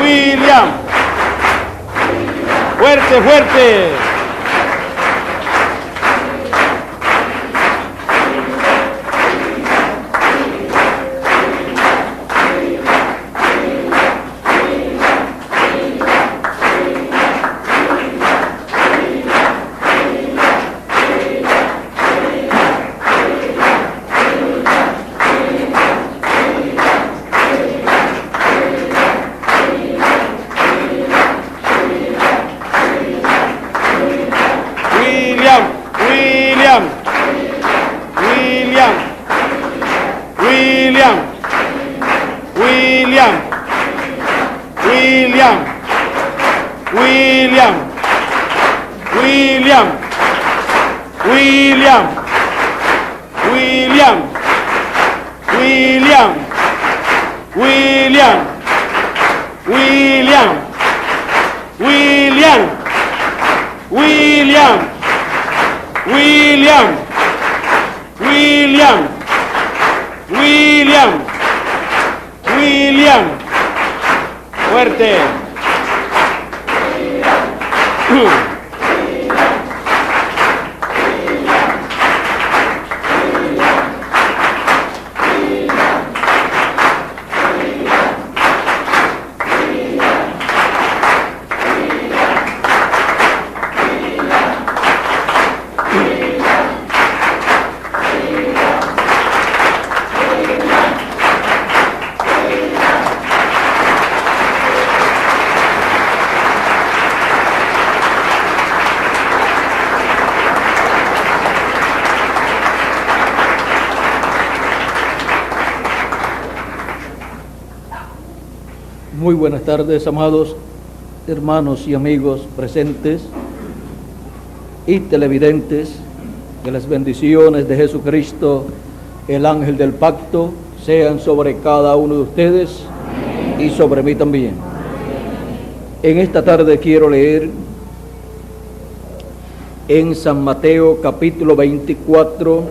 William. Fuerte, fuerte. Fuerte. Muy buenas tardes, amados hermanos y amigos presentes y televidentes. Que las bendiciones de Jesucristo, el ángel del pacto, sean sobre cada uno de ustedes y sobre mí también. En esta tarde quiero leer en San Mateo capítulo 24,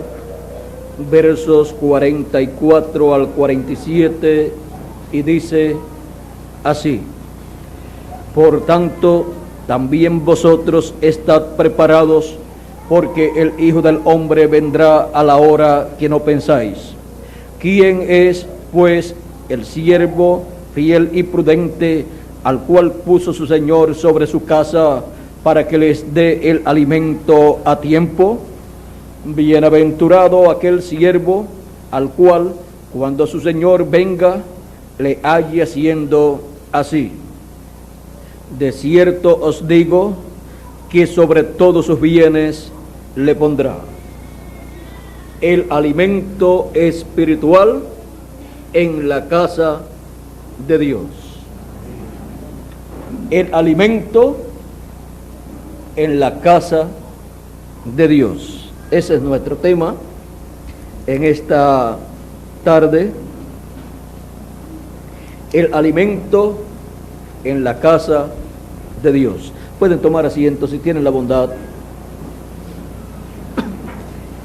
versos 44 al 47, y dice así: por tanto, también vosotros estad preparados, porque el Hijo del Hombre vendrá a la hora que no pensáis. ¿Quién es, pues, el siervo fiel y prudente, al cual puso su Señor sobre su casa, para que les dé el alimento a tiempo? Bienaventurado aquel siervo, al cual, cuando su Señor venga, le halle haciendo así. De cierto os digo, que sobre todos sus bienes le pondrá. El alimento espiritual en la casa de Dios. El alimento en la casa de Dios. Ese es nuestro tema en esta tarde. El alimento en la casa de Dios. Pueden tomar asiento si tienen la bondad.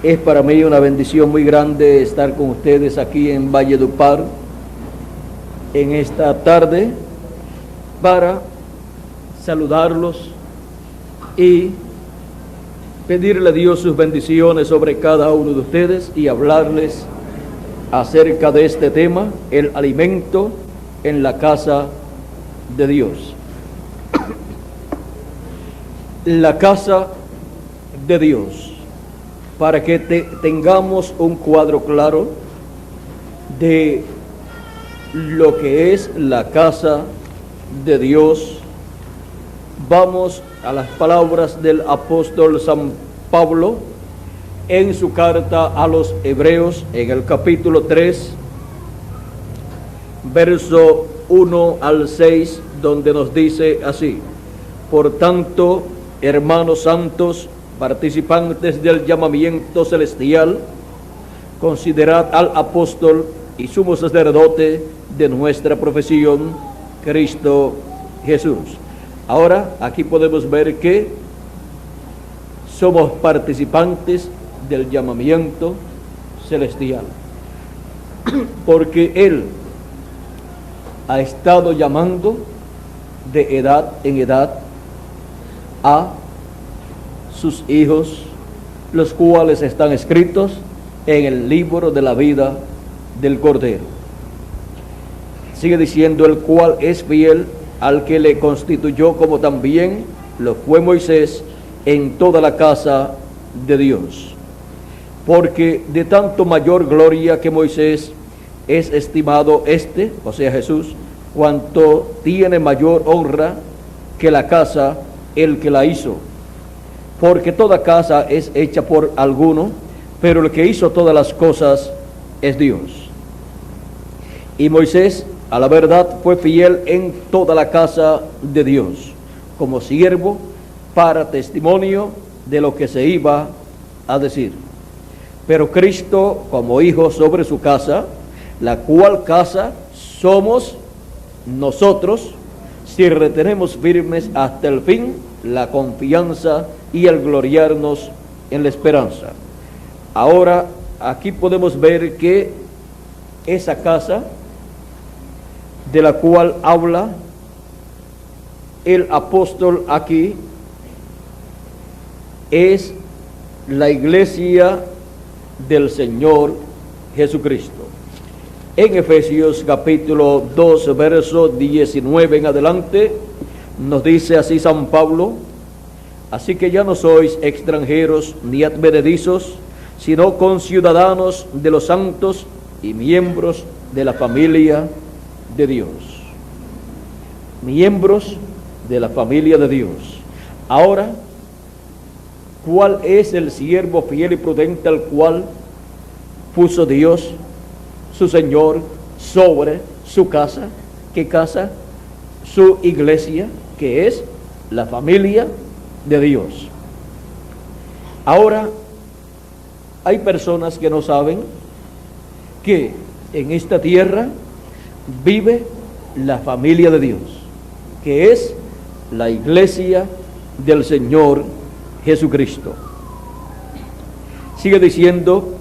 Es para mí una bendición muy grande estar con ustedes aquí en Valledupar en esta tarde para saludarlos y pedirle a Dios sus bendiciones sobre cada uno de ustedes y hablarles acerca de este tema, el alimento en la casa de Dios. La casa de Dios. Para que tengamos un cuadro claro de lo que es la casa de Dios, vamos a las palabras del apóstol San Pablo en su carta a los Hebreos, en el capítulo 3, verso 1 al 6, donde nos dice así: por tanto, hermanos santos, participantes del llamamiento celestial, considerad al apóstol y sumo sacerdote de nuestra profesión, Cristo Jesús. Ahora, aquí podemos ver que somos participantes del llamamiento celestial, porque Él ha estado llamando de edad en edad a sus hijos, los cuales están escritos en el libro de la vida del Cordero. Sigue diciendo, el cual es fiel al que le constituyó, como también lo fue Moisés en toda la casa de Dios. Porque de tanto mayor gloria que Moisés es estimado este, o sea Jesús, cuanto tiene mayor honra que la casa el que la hizo. Porque toda casa es hecha por alguno, pero el que hizo todas las cosas es Dios. Y Moisés, a la verdad, fue fiel en toda la casa de Dios, como siervo para testimonio de lo que se iba a decir. Pero Cristo como hijo sobre su casa, la cual casa somos nosotros, si retenemos firmes hasta el fin la confianza y el gloriarnos en la esperanza. Ahora, aquí podemos ver que esa casa de la cual habla el apóstol aquí es la iglesia del Señor Jesucristo. En Efesios capítulo 2, verso 19 en adelante, nos dice así San Pablo: así que ya no sois extranjeros ni advenedizos, sino conciudadanos de los santos y miembros de la familia de Dios. Miembros de la familia de Dios. Ahora, ¿cuál es el siervo fiel y prudente al cual puso Dios, su Señor, sobre su casa? ¿Qué casa? Su iglesia, que es la familia de Dios. Ahora, hay personas que no saben que en esta tierra vive la familia de Dios, que es la iglesia del Señor Jesucristo. Sigue diciendo,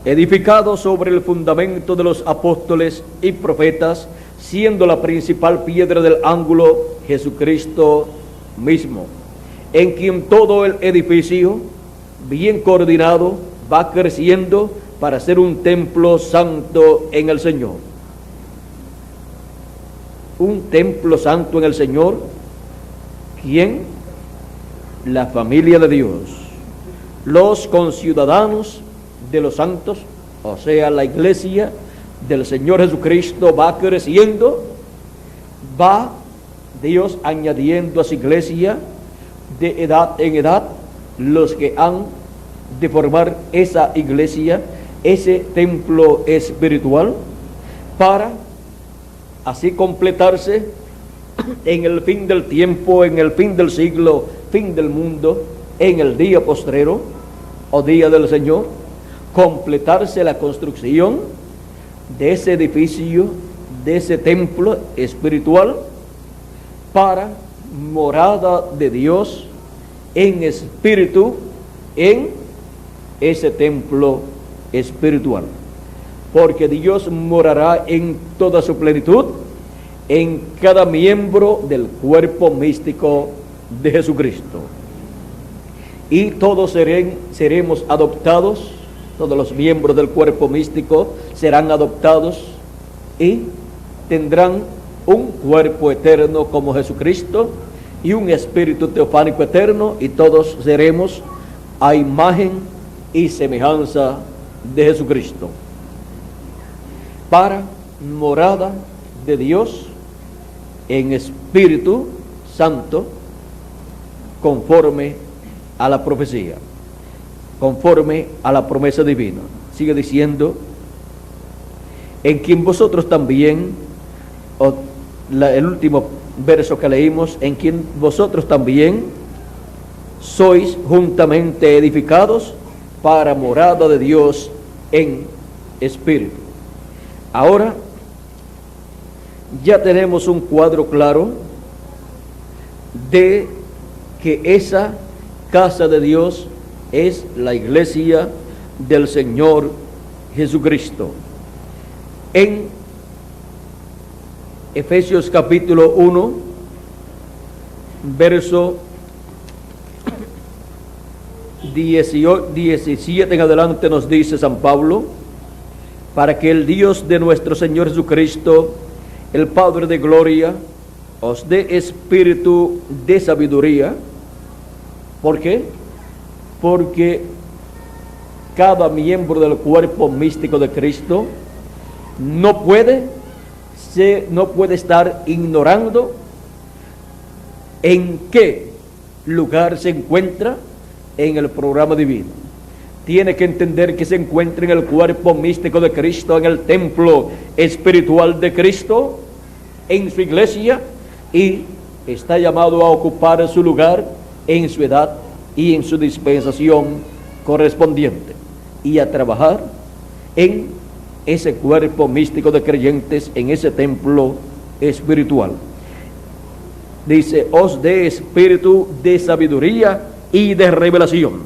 edificado sobre el fundamento de los apóstoles y profetas, siendo la principal piedra del ángulo Jesucristo mismo, en quien todo el edificio, bien coordinado, va creciendo para ser un templo santo en el Señor. Un templo santo en el Señor. ¿Quién? La familia de Dios. Los conciudadanos de los santos, o sea, la iglesia del Señor Jesucristo va creciendo, va Dios añadiendo a su iglesia de edad en edad los que han de formar esa iglesia, ese templo espiritual, para así completarse en el fin del tiempo, en el fin del siglo, fin del mundo, en el día postrero o día del Señor, completarse la construcción de ese edificio, de ese templo espiritual, para morada de Dios en espíritu, en ese templo espiritual. Porque Dios morará en toda su plenitud en cada miembro del cuerpo místico de Jesucristo. Y todos seremos adoptados, todos los miembros del cuerpo místico serán adoptados y tendrán un cuerpo eterno como Jesucristo y un espíritu teofánico eterno, y todos seremos a imagen y semejanza de Jesucristo, para morada de Dios en Espíritu Santo, conforme a la profecía, conforme a la promesa divina. Sigue diciendo, en quien vosotros también, el último verso que leímos, en quien vosotros también sois juntamente edificados para morada de Dios en espíritu. Ahora ya tenemos un cuadro claro de que esa casa de Dios es la iglesia del Señor Jesucristo. En Efesios capítulo 1, verso 17 en adelante nos dice San Pablo: para que el Dios de nuestro Señor Jesucristo, el Padre de gloria, os dé espíritu de sabiduría. ¿Por qué? Porque cada miembro del cuerpo místico de Cristo no puede estar ignorando en qué lugar se encuentra en el programa divino. Tiene que entender que se encuentra en el cuerpo místico de Cristo, en el templo espiritual de Cristo, en su iglesia, y está llamado a ocupar su lugar en su edad y en su dispensación correspondiente, y a trabajar en ese cuerpo místico de creyentes, en ese templo espiritual. Dice: os dé espíritu de sabiduría y de revelación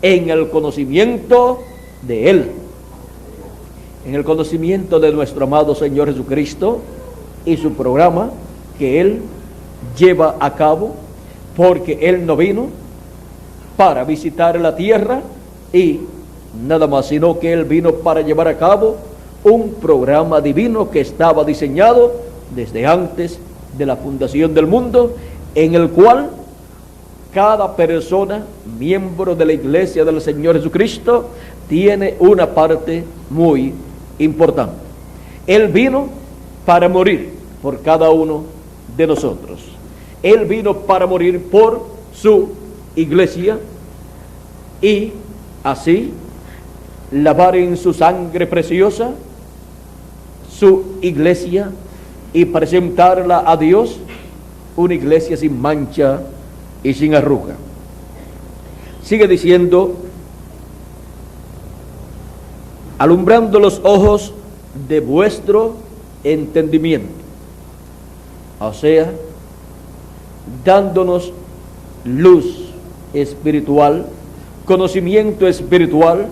en el conocimiento de Él, en el conocimiento de nuestro amado Señor Jesucristo y su programa que Él lleva a cabo, porque Él no vino para visitar la tierra y nada más, sino que Él vino para llevar a cabo un programa divino que estaba diseñado desde antes de la fundación del mundo, en el cual cada persona, miembro de la iglesia del Señor Jesucristo, tiene una parte muy importante. Él vino para morir por cada uno de nosotros. Él vino para morir por su iglesia y así lavar en su sangre preciosa su iglesia y presentarla a Dios, una iglesia sin mancha y sin arruga. Sigue diciendo: alumbrando los ojos de vuestro entendimiento, o sea, dándonos luz espiritual, conocimiento espiritual,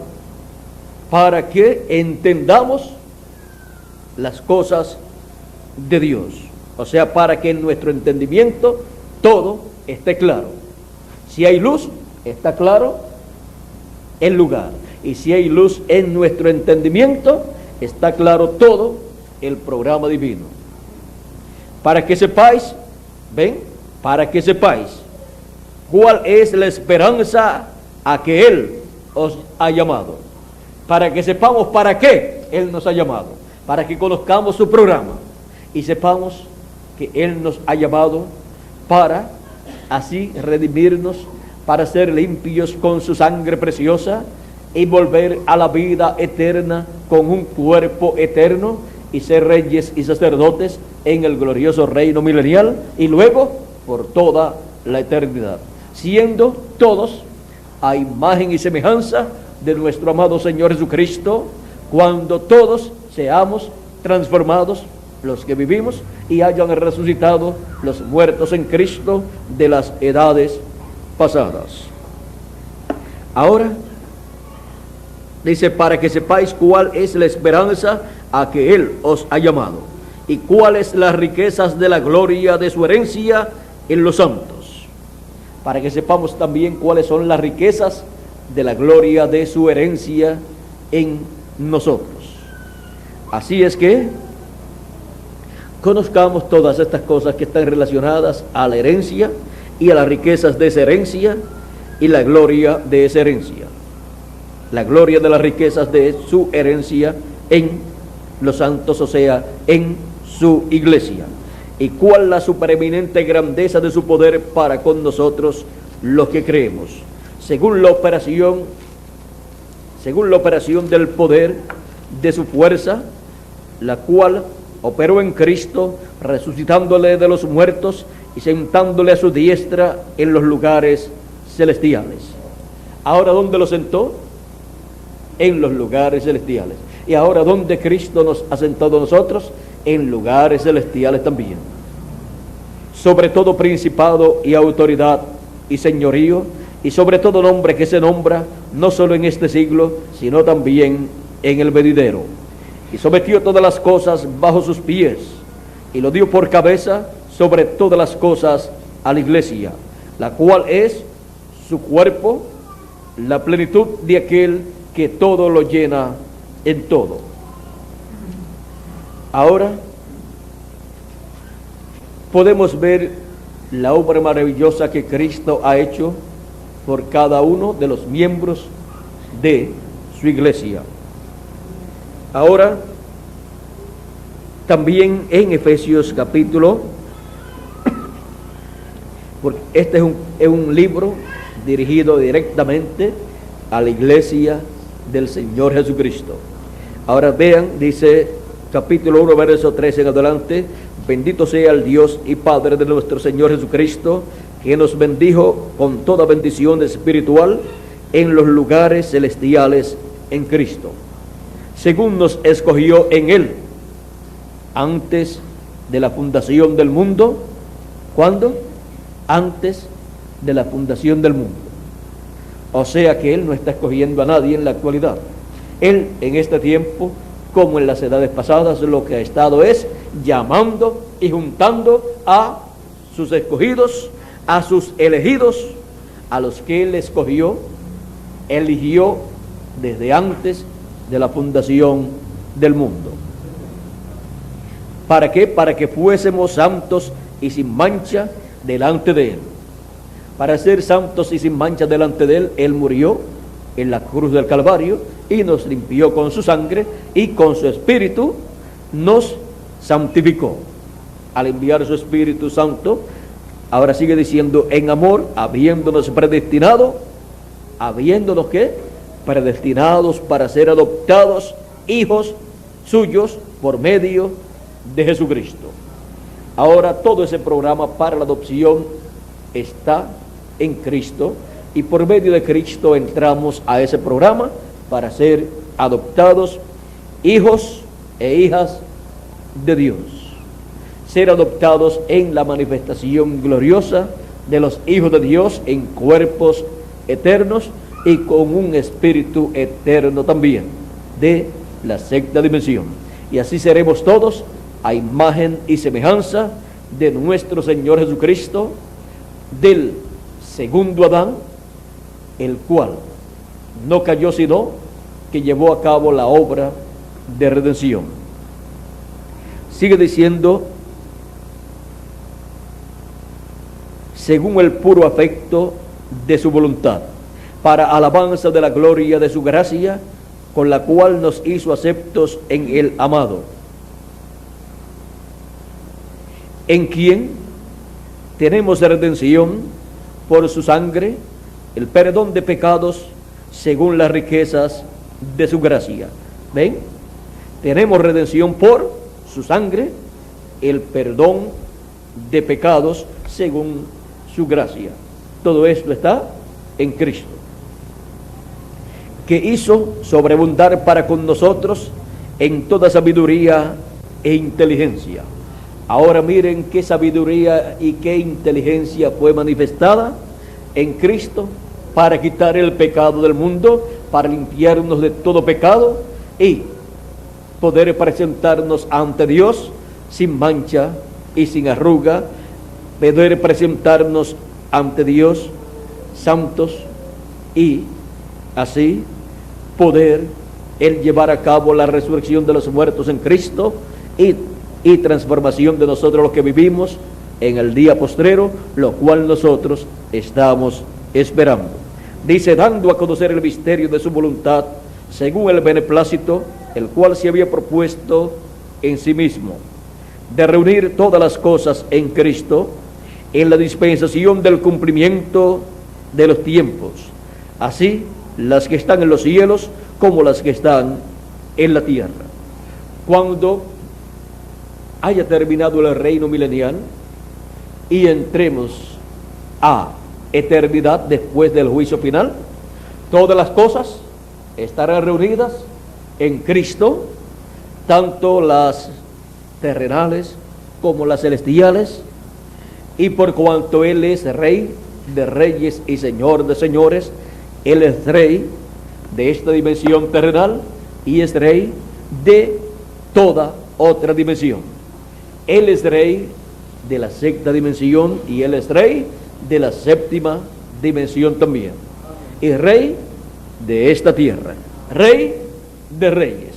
para que entendamos las cosas de Dios, o sea, para que en nuestro entendimiento todo esté claro. Si hay luz, está claro el lugar, y si hay luz en nuestro entendimiento, está claro todo el programa divino. Para que sepáis, ven, para que sepáis cuál es la esperanza a que Él os ha llamado, para que sepamos para qué Él nos ha llamado, para que conozcamos su programa y sepamos que Él nos ha llamado para así redimirnos, para ser limpios con su sangre preciosa y volver a la vida eterna con un cuerpo eterno y ser reyes y sacerdotes en el glorioso reino milenial y luego por toda la eternidad, siendo todos a imagen y semejanza de nuestro amado Señor Jesucristo, cuando todos seamos transformados, los que vivimos, y hayan resucitado los muertos en Cristo de las edades pasadas. Ahora dice: para que sepáis cuál es la esperanza a que Él os ha llamado y cuáles las riquezas de la gloria de su herencia en los santos. Para que sepamos también cuáles son las riquezas de la gloria de su herencia en nosotros. Así es que conozcamos todas estas cosas que están relacionadas a la herencia y a las riquezas de esa herencia y la gloria de esa herencia. La gloria de las riquezas de su herencia en los santos, o sea, en su iglesia. Y cuál la supereminente grandeza de su poder para con nosotros los que creemos, según la operación del poder de su fuerza, la cual operó en Cristo, resucitándole de los muertos y sentándole a su diestra en los lugares celestiales. Ahora, ¿dónde lo sentó? En los lugares celestiales. Y ahora, ¿dónde Cristo nos ha sentado a nosotros? En lugares celestiales también. Sobre todo principado y autoridad y señorío, y sobre todo nombre que se nombra, no solo en este siglo, sino también en el venidero. Y sometió todas las cosas bajo sus pies, y lo dio por cabeza sobre todas las cosas a la iglesia, la cual es su cuerpo, la plenitud de aquel que todo lo llena en todo. Ahora podemos ver la obra maravillosa que Cristo ha hecho por cada uno de los miembros de su iglesia. Ahora, también en Efesios capítulo, porque este es un libro dirigido directamente a la iglesia del Señor Jesucristo. Ahora vean, dice capítulo 1, verso 13 en adelante: bendito sea el Dios y Padre de nuestro Señor Jesucristo, que nos bendijo con toda bendición espiritual en los lugares celestiales en Cristo, según nos escogió en Él antes de la fundación del mundo. ¿Cuándo? Antes de la fundación del mundo. O sea que Él no está escogiendo a nadie en la actualidad. Él en este tiempo, como en las edades pasadas, lo que ha estado es llamando y juntando a sus escogidos, a sus elegidos, a los que Él escogió, eligió desde antes de la fundación del mundo. ¿Para qué? Para que fuésemos santos y sin mancha delante de Él. Para ser santos y sin mancha delante de Él, Él murió en la cruz del Calvario y nos limpió con su sangre, y con su Espíritu nos santificó. Al enviar su Espíritu Santo, ahora sigue diciendo, en amor, habiéndonos predestinado, habiéndonos ¿qué? Predestinados para ser adoptados hijos suyos por medio de Jesucristo. Ahora todo ese programa para la adopción está en Cristo, y por medio de Cristo entramos a ese programa para ser adoptados hijos e hijas de Dios, ser adoptados en la manifestación gloriosa de los hijos de Dios en cuerpos eternos y con un espíritu eterno también de la sexta dimensión. Y así seremos todos a imagen y semejanza de nuestro Señor Jesucristo, del segundo Adán, el cual no cayó, sino que llevó a cabo la obra de redención. Sigue diciendo, según el puro afecto de su voluntad, para alabanza de la gloria de su gracia, con la cual nos hizo aceptos en el amado, en quien tenemos redención por su sangre, el perdón de pecados según las riquezas de su gracia. ¿Ven? Tenemos redención por su sangre, el perdón de pecados según su gracia. Todo esto está en Cristo, que hizo sobreabundar para con nosotros en toda sabiduría e inteligencia. Ahora miren qué sabiduría y qué inteligencia fue manifestada en Cristo para quitar el pecado del mundo, para limpiarnos de todo pecado y poder presentarnos ante Dios sin mancha y sin arruga, poder presentarnos ante Dios santos y así poder Él llevar a cabo la resurrección de los muertos en Cristo y transformación de nosotros los que vivimos en el día postrero, lo cual nosotros estamos esperando. Dice, dando a conocer el misterio de su voluntad, según el beneplácito, el cual se había propuesto en sí mismo, de reunir todas las cosas en Cristo, en la dispensación del cumplimiento de los tiempos, así las que están en los cielos como las que están en la tierra. Cuando haya terminado el reino milenial y entremos a eternidad después del juicio final, todas las cosas estarán reunidas en Cristo, tanto las terrenales como las celestiales, y por cuanto Él es Rey de reyes y Señor de señores, Él es Rey de esta dimensión terrenal y es Rey de toda otra dimensión. Él es Rey de la sexta dimensión y Él es rey de la séptima dimensión también. Y rey de esta tierra, rey de reyes,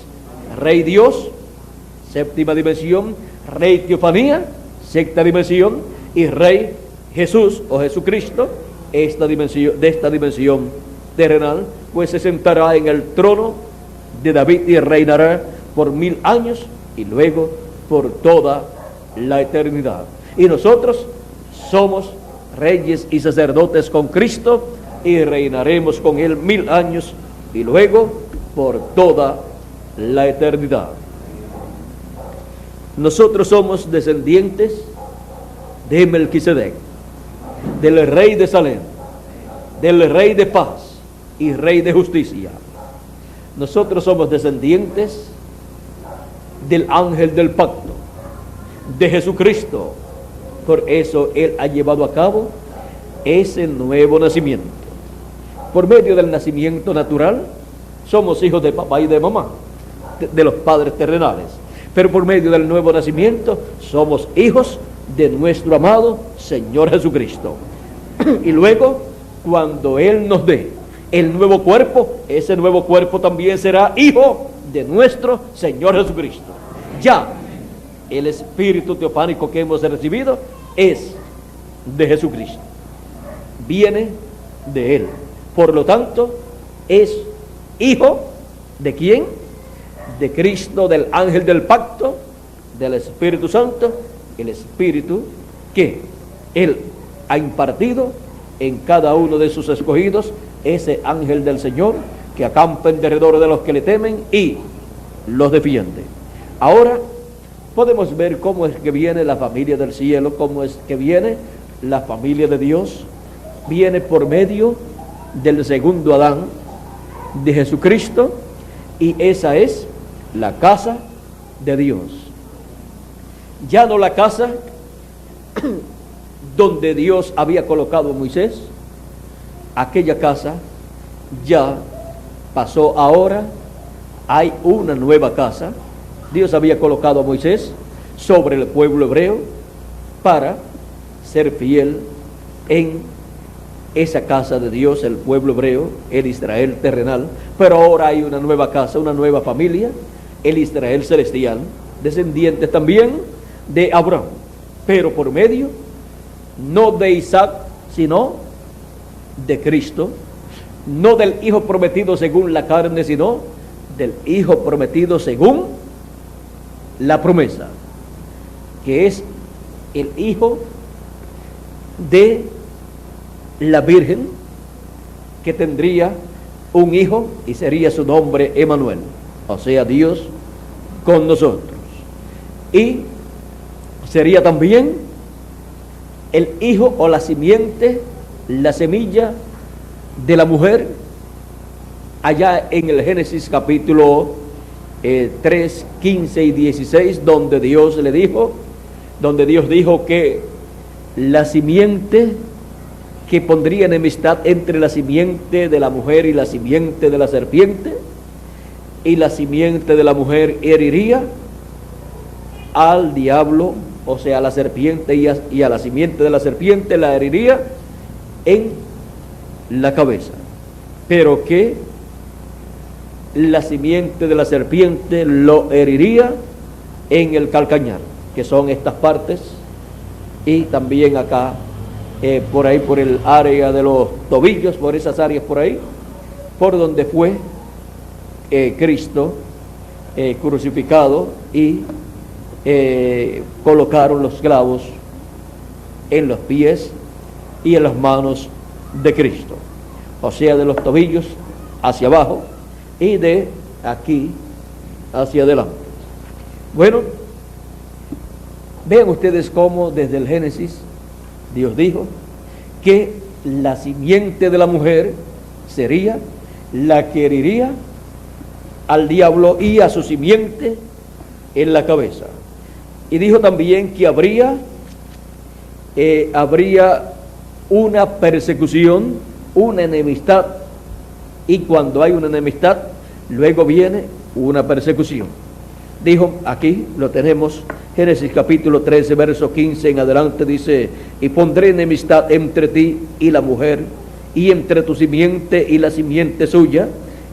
rey Dios, séptima dimensión, rey teofanía, sexta dimensión, y rey Jesús o Jesucristo, esta dimensión terrenal, pues se sentará en el trono de David y reinará por 1000 años y luego por toda la eternidad. Y nosotros somos reyes y sacerdotes con Cristo y reinaremos con Él 1000 años y luego por toda la eternidad. Nosotros somos descendientes de Melquisedec, del rey de Salem, del rey de paz y rey de justicia. Nosotros somos descendientes del ángel del pacto, de Jesucristo. Por eso Él ha llevado a cabo ese nuevo nacimiento. Por medio del nacimiento natural, somos hijos de papá y de mamá, de los padres terrenales. Pero por medio del nuevo nacimiento, somos hijos de nuestro amado Señor Jesucristo. Y luego, cuando Él nos dé el nuevo cuerpo, ese nuevo cuerpo también será hijo de nuestro Señor Jesucristo. Ya el espíritu teofánico que hemos recibido es de Jesucristo, viene de Él. Por lo tanto, es hijo ¿de quién? De Cristo, del ángel del pacto, del Espíritu Santo, el Espíritu que Él ha impartido en cada uno de sus escogidos, ese ángel del Señor que acampa en derredor de los que le temen y los defiende. Ahora podemos ver cómo es que viene la familia del cielo, cómo es que viene la familia de Dios. Viene por medio del segundo Adán, de Jesucristo, y esa es la casa de Dios. Ya no la casa donde Dios había colocado a Moisés, aquella casa ya pasó. Ahora hay una nueva casa. Dios había colocado a Moisés sobre el pueblo hebreo para ser fiel en esa casa de Dios, el pueblo hebreo, el Israel terrenal. Pero ahora hay una nueva casa, una nueva familia, el Israel celestial, descendientes también de Abraham, pero por medio no de Isaac, sino de Cristo, no del hijo prometido según la carne, sino del hijo prometido según la promesa, que es el hijo de la Virgen, que tendría un hijo y sería su nombre Emmanuel, o sea, Dios con nosotros. Y sería también el hijo o la simiente, la semilla de la mujer, allá en el Génesis capítulo 3, 15 y 16, donde Dios dijo que la simiente que pondría enemistad entre la simiente de la mujer y la simiente de la serpiente, y la simiente de la mujer heriría al diablo, o sea, a la serpiente, y a la simiente de la serpiente la heriría en la cabeza, pero que la simiente de la serpiente lo heriría en el calcañar, que son estas partes, y también acá por ahí, por el área de los tobillos, por esas áreas por ahí, por donde fue Cristo crucificado, y colocaron los clavos en los pies y en las manos de Cristo, o sea, de los tobillos hacia abajo y de aquí hacia adelante. Bueno, vean ustedes cómo desde el Génesis Dios dijo que la simiente de la mujer sería la que heriría al diablo y a su simiente en la cabeza. Y dijo también que habría una persecución, una enemistad, y cuando hay una enemistad, luego viene una persecución. Dijo, aquí lo tenemos Génesis capítulo 13, verso 15 en adelante dice: y pondré enemistad entre ti y la mujer, y entre tu simiente y la simiente suya.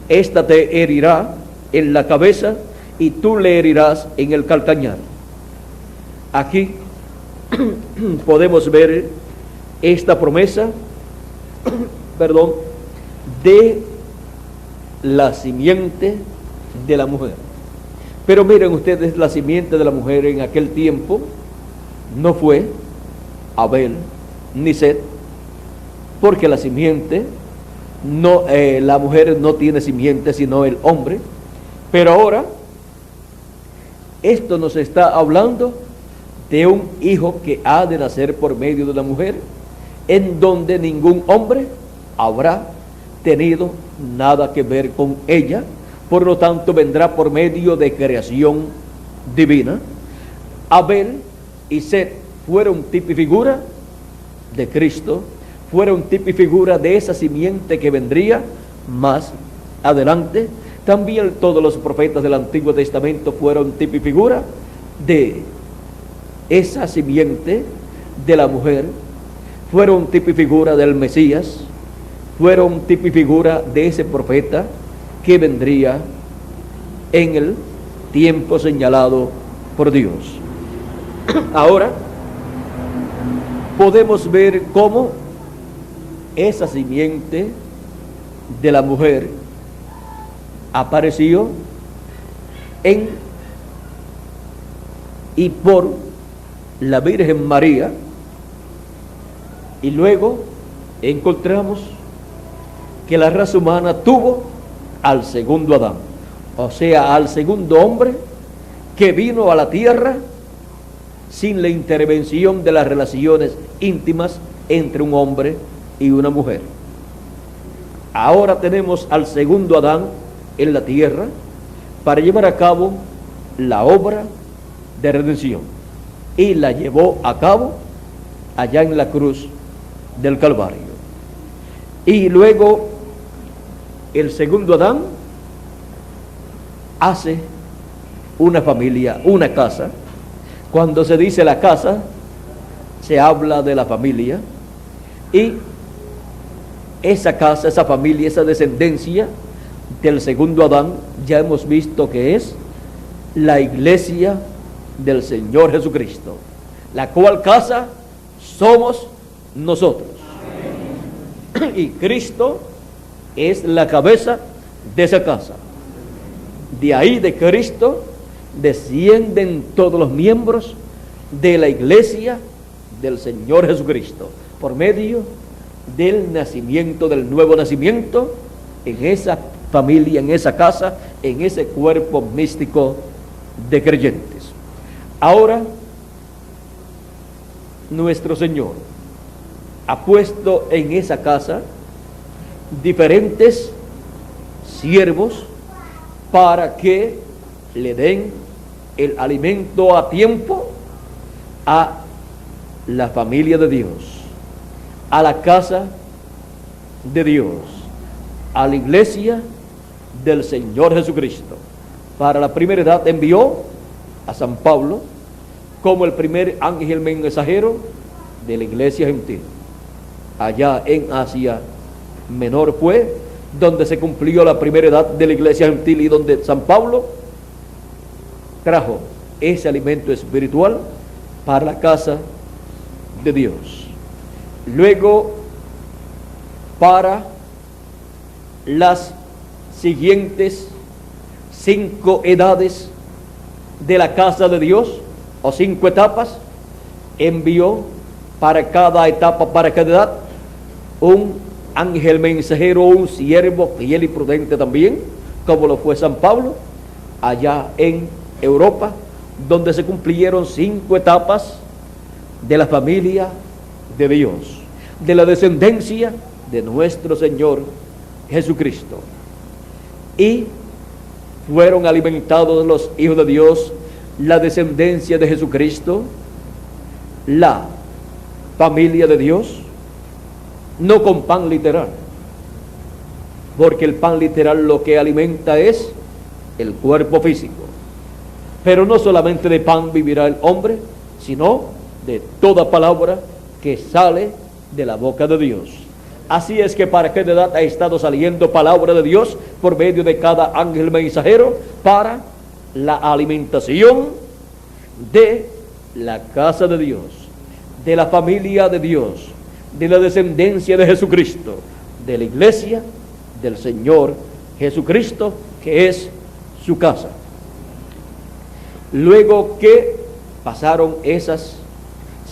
Esta te herirá en la cabeza, y tú le herirás en el calcañar. Aquí podemos ver esta promesa, de la simiente de la mujer. Pero miren ustedes, la simiente de la mujer en aquel tiempo no fue Abel ni Set, porque la simiente no, la mujer no tiene simiente sino el hombre. Pero ahora esto nos está hablando de un hijo que ha de nacer por medio de la mujer, en donde ningún hombre habrá tenido nada que ver con ella. Por lo tanto, vendrá por medio de creación divina. Abel y Set fueron tipo y figura de Cristo, fueron tipo y figura de esa simiente que vendría más adelante. También todos los profetas del Antiguo Testamento fueron tipo y figura de esa simiente de la mujer, fueron tipo y figura del Mesías, fueron tipo y figura de ese profeta que vendría en el tiempo señalado por Dios. Ahora podemos ver cómo esa simiente de la mujer apareció en y por la Virgen María, y luego encontramos que la raza humana tuvo al segundo Adán, o sea, al segundo hombre que vino a la tierra sin la intervención de las relaciones íntimas entre un hombre y una mujer. Ahora tenemos al segundo Adán en la tierra para llevar a cabo la obra de redención, y la llevó a cabo allá en la cruz del Calvario. Y luego el segundo Adán hace una familia, una casa. Cuando se dice la casa, se habla de la familia, y esa casa, esa familia, esa descendencia del segundo Adán, ya hemos visto que es la iglesia del Señor Jesucristo, la cual casa somos nosotros. Y Cristo es la cabeza de esa casa. De ahí, de Cristo, descienden todos los miembros de la iglesia del Señor Jesucristo, por medio del nacimiento, del nuevo nacimiento, en esa familia, en esa casa, en ese cuerpo místico de creyentes. Ahora, nuestro Señor ha puesto en esa casa diferentes siervos para que le den el alimento a tiempo a la familia de Dios, a la casa de Dios, a la iglesia del Señor Jesucristo. Para la primera edad envió a San Pablo como el primer ángel mensajero de la iglesia gentil. Allá en Asia Menor fue donde se cumplió la primera edad de la iglesia gentil, y donde San Pablo trajo ese alimento espiritual para la casa de Dios. Luego, para las siguientes 5 edades de la casa de Dios, o 5 etapas, envió para cada etapa, para cada edad, un ángel mensajero, un siervo fiel y prudente también, como lo fue San Pablo, allá en Europa, donde se cumplieron 5 etapas de la familia de Dios, de la descendencia de nuestro Señor Jesucristo. Y fueron alimentados los hijos de Dios, la descendencia de Jesucristo, la familia de Dios, no con pan literal, porque el pan literal lo que alimenta es el cuerpo físico, Pero no solamente de pan vivirá el hombre, sino de toda palabra que sale de la boca de Dios. Así es que para qué edad ha estado saliendo palabra de Dios por medio de cada ángel mensajero para la alimentación de la casa de Dios, de la familia de Dios, de la descendencia de Jesucristo, de la iglesia del Señor Jesucristo, que es su casa. Luego que pasaron esas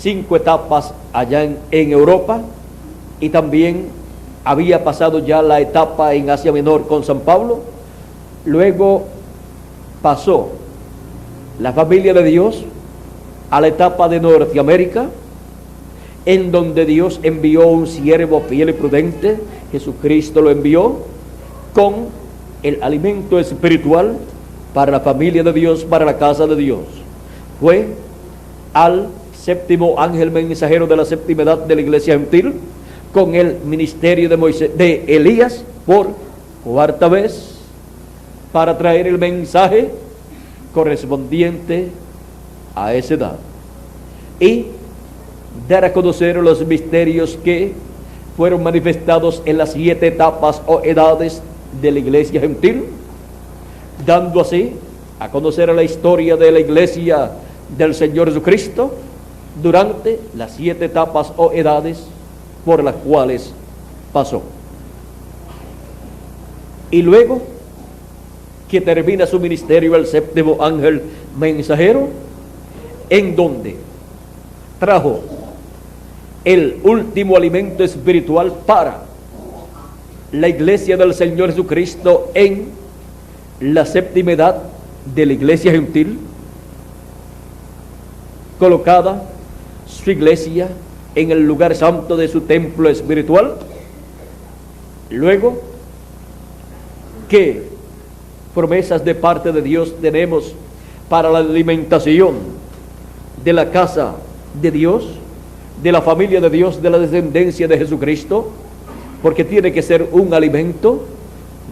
5 etapas allá en Europa, y también había pasado ya la etapa en Asia Menor con San Pablo, luego pasó la familia de Dios a la etapa de Norteamérica, en donde Dios envió un siervo fiel y prudente. Jesucristo lo envió con el alimento espiritual para la familia de Dios, para la casa de Dios. Fue al séptimo ángel mensajero de la séptima edad de la iglesia gentil, con el ministerio de Elías por 4ª vez, para traer el mensaje correspondiente a esa edad y dar a conocer los misterios que fueron manifestados en las 7 etapas o edades de la iglesia gentil, dando así a conocer la historia de la iglesia del Señor Jesucristo durante las 7 etapas o edades por las cuales pasó. Y luego que termina su ministerio el séptimo ángel mensajero, en donde trajo el último alimento espiritual para la iglesia del Señor Jesucristo en la séptima edad de la iglesia gentil, colocada su iglesia en el lugar santo de su templo espiritual. Luego que promesas de parte de Dios tenemos para la alimentación de la casa de Dios, de la familia de Dios, de la descendencia de Jesucristo, porque tiene que ser un alimento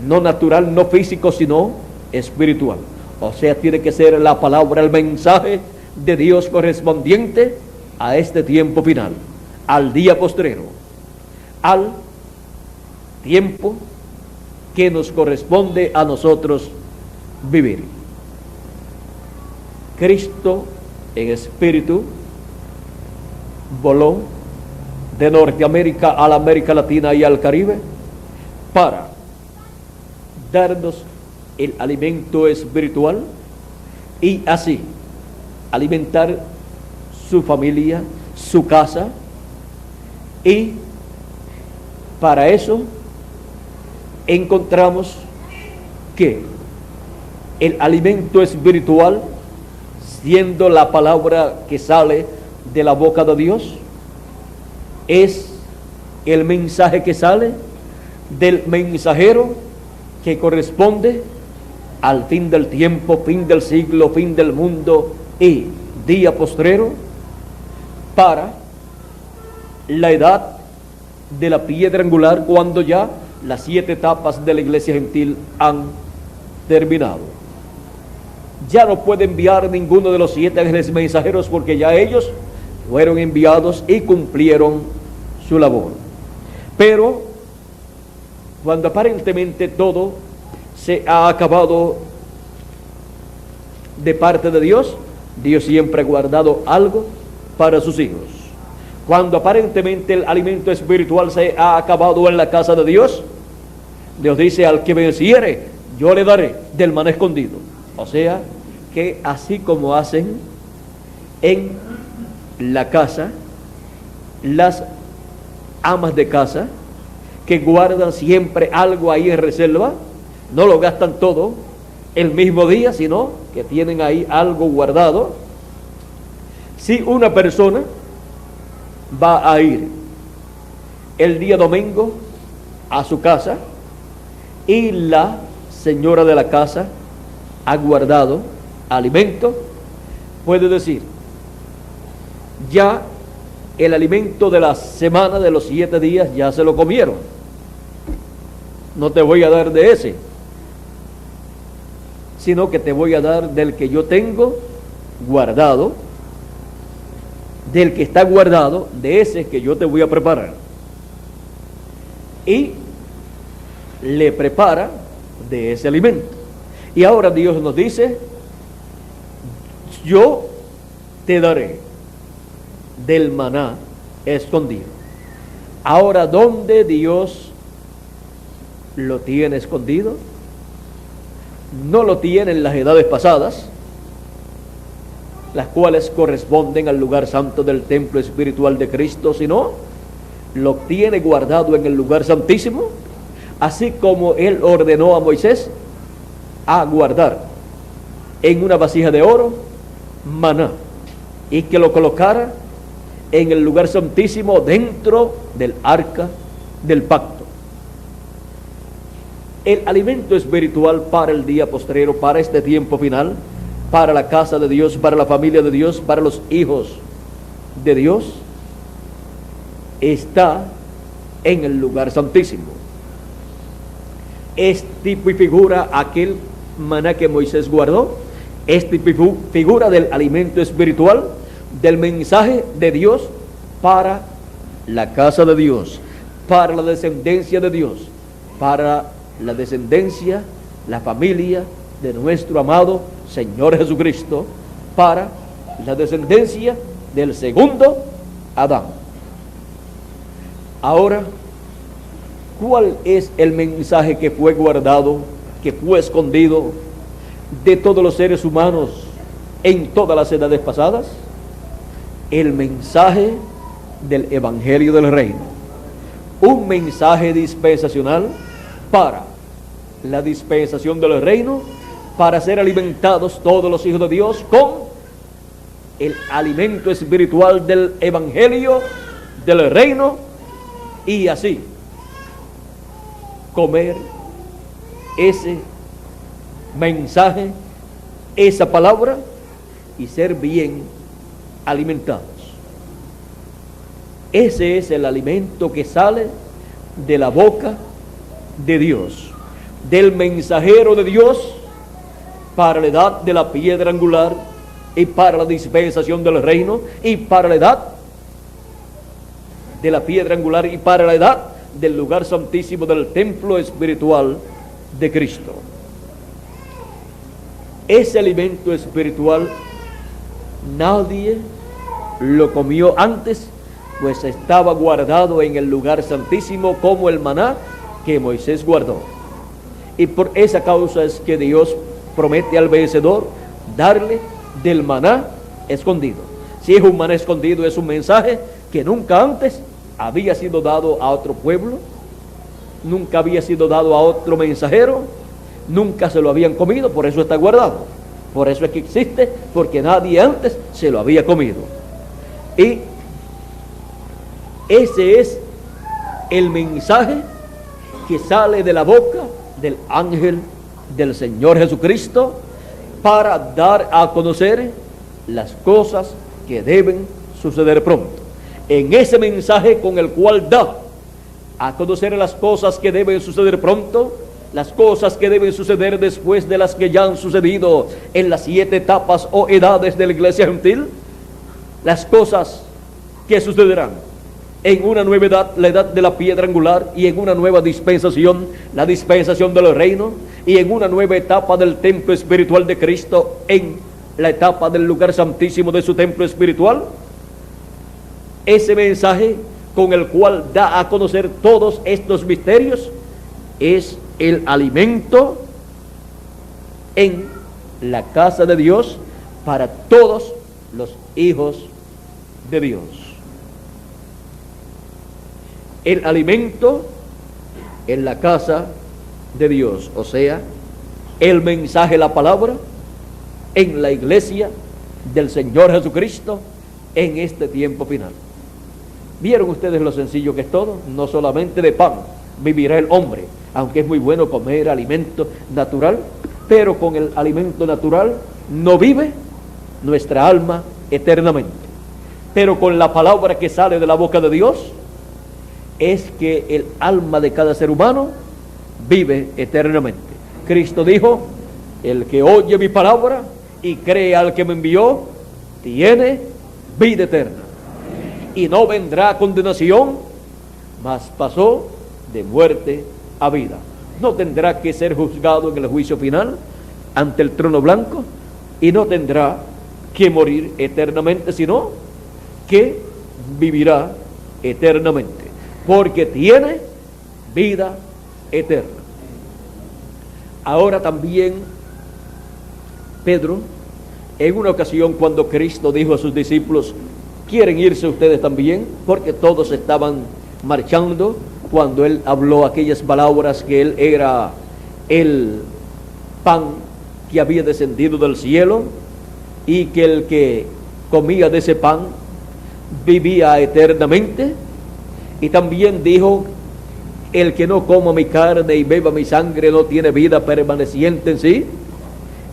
no natural, no físico, sino espiritual. O sea, tiene que ser la palabra, el mensaje de Dios correspondiente a este tiempo final, al día postrero, al tiempo que nos corresponde a nosotros vivir. Cristo en espíritu voló de Norteamérica a la América Latina y al Caribe para darnos el alimento espiritual y así alimentar su familia, su casa, y para eso encontramos que el alimento espiritual, siendo la palabra que sale de la boca de Dios, es el mensaje que sale del mensajero que corresponde al fin del tiempo, fin del siglo, fin del mundo y día postrero, para la edad de la piedra angular, cuando ya las 7 etapas de la iglesia gentil han terminado. Ya no puede enviar ninguno de los 7 ángeles mensajeros, porque ya ellos fueron enviados y cumplieron su labor. Pero cuando aparentemente todo se ha acabado de parte de Dios, Dios siempre ha guardado algo para sus hijos. Cuando aparentemente el alimento espiritual se ha acabado en la casa de Dios, Dios dice: al que venciere, yo le daré del maná escondido. O sea, que así como hacen en la casa las amas de casa, que guardan siempre algo ahí en reserva, no lo gastan todo el mismo día, sino que tienen ahí algo guardado. Si una persona va a ir el día domingo a su casa y la señora de la casa ha guardado alimento, puede decir: ya el alimento de la semana, de los 7 días, ya se lo comieron, no te voy a dar de ese. sino que te voy a dar del que yo tengo guardado, del que está guardado, de ese que yo te voy a preparar. Y le prepara de ese alimento. Y ahora Dios nos dice, yo te daré del maná escondido. Ahora, ¿dónde Dios lo tiene escondido? No lo tiene en las edades pasadas, las cuales corresponden al lugar santo del templo espiritual de Cristo, sino lo tiene guardado en el lugar santísimo, así como Él ordenó a Moisés a guardar en una vasija de oro maná, y que lo colocara en el lugar santísimo dentro del arca del pacto. El alimento espiritual para el día postrero, para este tiempo final, para la casa de Dios, para la familia de Dios, para los hijos de Dios, está en el lugar santísimo. Es tipo y figura aquel maná que Moisés guardó, es tipo y figura del alimento espiritual, del mensaje de Dios para la casa de Dios, para la descendencia de Dios, para la descendencia, la familia de nuestro amado Señor Jesucristo, para la descendencia del segundo Adán. Ahora, ¿cuál es el mensaje que fue guardado, que fue escondido de todos los seres humanos en todas las edades pasadas? El mensaje del Evangelio del Reino, un mensaje dispensacional para la dispensación del reino, para ser alimentados todos los hijos de Dios con el alimento espiritual del Evangelio del Reino, y así comer ese mensaje, esa palabra, y ser bien alimentados. Ese es el alimento que sale de la boca de Dios, del mensajero de Dios, para la edad de la piedra angular, y para la dispensación del reino, y para la edad de la piedra angular, y para la edad del lugar santísimo del templo espiritual de Cristo. Ese alimento espiritual nadie lo comió antes, pues estaba guardado en el lugar santísimo como el maná que Moisés guardó. Y por esa causa es que Dios promete al vencedor darle del maná escondido. Si es un maná escondido, es un mensaje que nunca antes había sido dado a otro pueblo, nunca había sido dado a otro mensajero, nunca se lo habían comido, por eso está guardado, por eso es que existe, porque nadie antes se lo había comido. Y ese es el mensaje que sale de la boca del ángel del Señor Jesucristo, para dar a conocer las cosas que deben suceder pronto. En ese mensaje con el cual da a conocer las cosas que deben suceder pronto, las cosas que deben suceder después de las que ya han sucedido en las 7 etapas o edades de la iglesia gentil, las cosas que sucederán en una nueva edad, la edad de la piedra angular, y en una nueva dispensación, la dispensación del reino, y en una nueva etapa del templo espiritual de Cristo, en la etapa del lugar santísimo de su templo espiritual. Ese mensaje con el cual da a conocer todos estos misterios es el alimento en la casa de Dios para todos los hijos de Dios. El alimento en la casa de Dios, o sea, el mensaje, la palabra, en la iglesia del Señor Jesucristo en este tiempo final. ¿Vieron ustedes lo sencillo que es todo? No solamente de pan vivirá el hombre, aunque es muy bueno comer alimento natural, pero con el alimento natural no vive nuestra alma eternamente. Pero con la palabra que sale de la boca de Dios, es que el alma de cada ser humano vive eternamente. Cristo dijo El que oye mi palabra y cree al que me envió, tiene vida eterna. Y no vendrá a condenación, mas pasó de muerte a vida. No tendrá que ser juzgado en el juicio final ante el trono blanco, y no tendrá que morir eternamente, sino que vivirá eternamente, porque tiene vida eterna. Ahora también Pedro, en una ocasión cuando Cristo dijo a sus discípulos: ¿quieren irse ustedes también? Porque todos estaban marchando, cuando él habló aquellas palabras, que él era el pan que había descendido del cielo, y que el que comía de ese pan vivía eternamente. Y también dijo: el que no coma mi carne y beba mi sangre no tiene vida permaneciente en sí.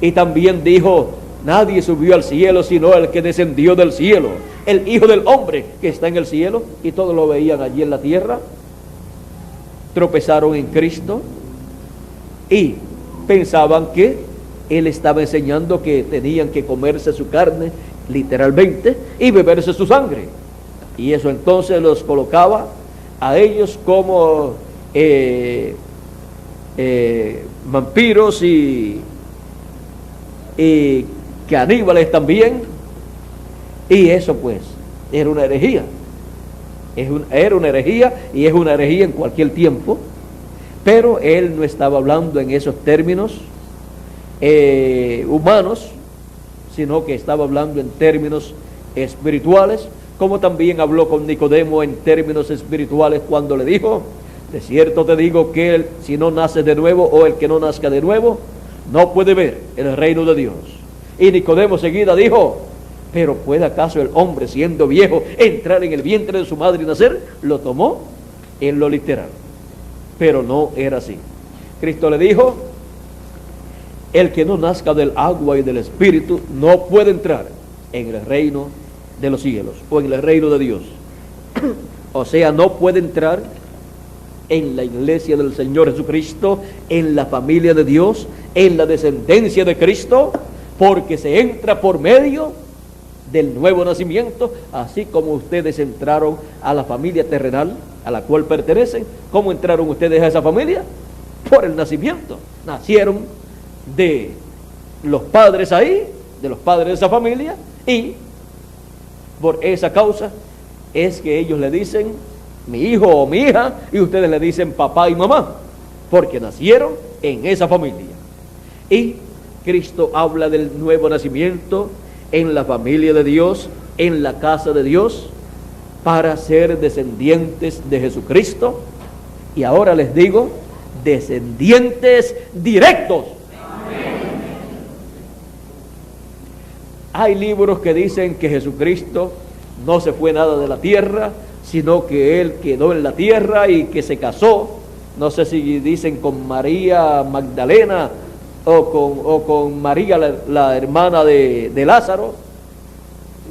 Y también dijo: nadie subió al cielo sino el que descendió del cielo, el Hijo del Hombre que está en el cielo. Y todos lo veían allí en la tierra. Tropezaron en Cristo y pensaban que él estaba enseñando que tenían que comerse su carne literalmente y beberse su sangre, y eso entonces los colocaba a ellos como vampiros y caníbales también. Y eso pues era una herejía. Era una herejía, y es una herejía en cualquier tiempo. Pero él no estaba hablando en esos términos humanos, sino que estaba hablando en términos espirituales, como también habló con Nicodemo en términos espirituales cuando le dijo: de cierto te digo que si no nace de nuevo, o el que no nazca de nuevo, no puede ver el reino de Dios. Y Nicodemo seguida dijo: ¿pero puede acaso el hombre, siendo viejo, entrar en el vientre de su madre y nacer? Lo tomó en lo literal, pero no era así. Cristo le dijo: el que no nazca del agua y del espíritu no puede entrar en el reino de los cielos, o en el reino de Dios. O sea, no puede entrar en la iglesia del Señor Jesucristo, en la familia de Dios, en la descendencia de Cristo, porque se entra por medio del nuevo nacimiento, así como ustedes entraron a la familia terrenal a la cual pertenecen. ¿Cómo entraron ustedes a esa familia? Por el nacimiento. Nacieron de los padres ahí, de los padres de esa familia, y por esa causa es que ellos le dicen mi hijo o mi hija, y ustedes le dicen papá y mamá, porque nacieron en esa familia. Y Cristo habla del nuevo nacimiento en la familia de Dios, en la casa de Dios, para ser descendientes de Jesucristo. Y ahora les digo, descendientes directos. Hay libros que dicen que Jesucristo no se fue nada de la tierra, sino que Él quedó en la tierra y que se casó, no sé si dicen con María Magdalena o con María la hermana de Lázaro.